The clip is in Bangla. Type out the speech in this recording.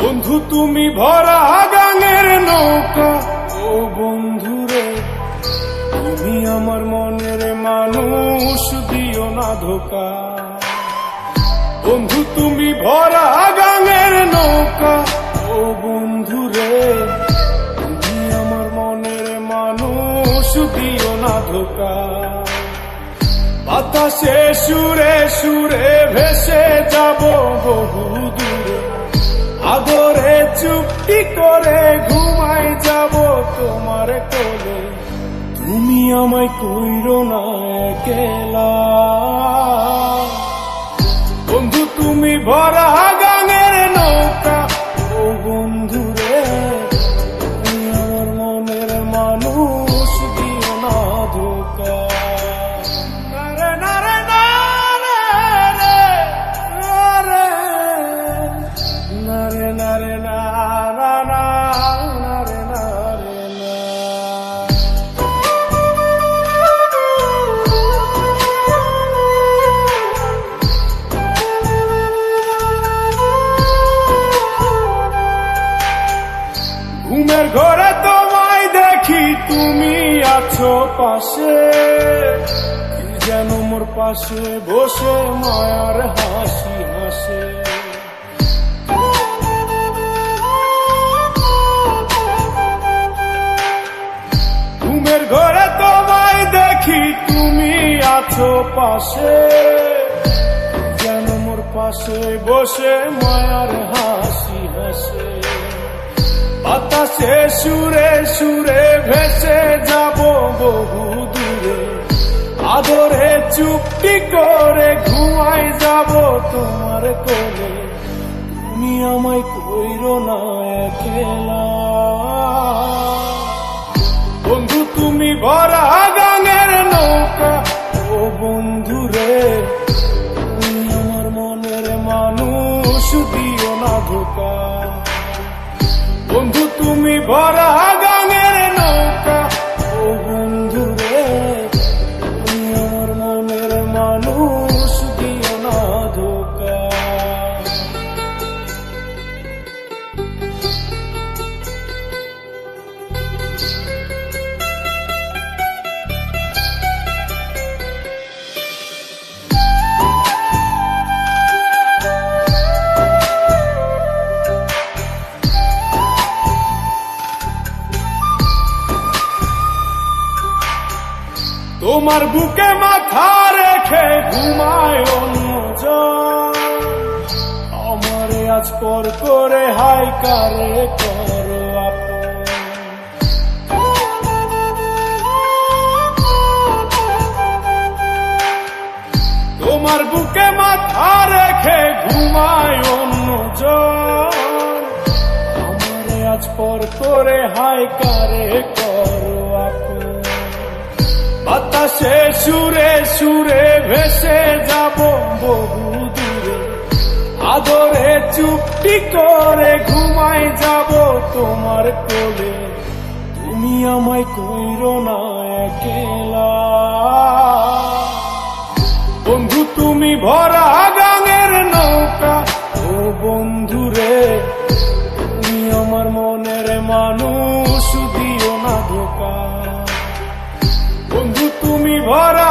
বন্ধু তুমি ভরা গাঙের নৌকা, ও বন্ধুরে তুমি আমার মনের মানুষ, দিও না ধোকা। বন্ধু তুমি ভরা গাঙের নৌকা, ও বন্ধুরে তুমি আমার মনের মানুষ, দিও না ধোকা। বাতাসে সুরে সুরে ভেসে যাব বহু দূরে, আদরে চুপটি করে ঘুমাই যাব তোমার কোলে। তুমি আমায় কইরো না একলা, বন্ধু তুমি ভরা গাঙের নৌকা, ও বন্ধুরে তুমি আমার মনের মানুষ, দিও না ধোকা। ঘুমের ঘরে তোমায় দেখি তুমি আছো পাশে, কি যেন মোর পাশে বসে মায়ার হাসি হাসে। ঘুমের ঘরে তোমায় দেখি তুমি আছো পাশে, কি যেন মোর পাশে বসে মায়ার হাসি হাসে। বাতাসে সুরে সুরে ভেসে যাব বহু দূরে, আদরে চুপটি করে ঘুমাই যাব তোমার কোলে। তুমি আমায় কইরো না একলা, বন্ধু তুমি ভরা গাঙের নৌকা, ও বন্ধুরে তুমি আমার মনের মানুষ, দিও না ধোকা। বন্ধু তুমি ভরা গাঙের নৌকা, ও বন্ধুরে তুমি আমার মনের মানুষ, দিও না ধোকা। তোমার বুকে মাথা রেখে ঘুমায় অন্যজন, আমারে আজ পর করে হাই কারে করো আপন। তোমার বুকে মাথা রেখে ঘুমায় অন্যজন, আমারে আজ পর করে হাই কারে করো আপন। বাতাসে সুরে সুরে ভেসে যাব বহু দূরে, আদরে চুপটি করে ঘুমাই যাব তোমার কোলে। তুমি আমায় কইরো না একলা, বন্ধু তুমি ভরা গাঙের নৌকা, ও বন্ধুরে তুমি আমার মনের মানুষ, দিও না ধোকা। বন্ধু তুমি ভরা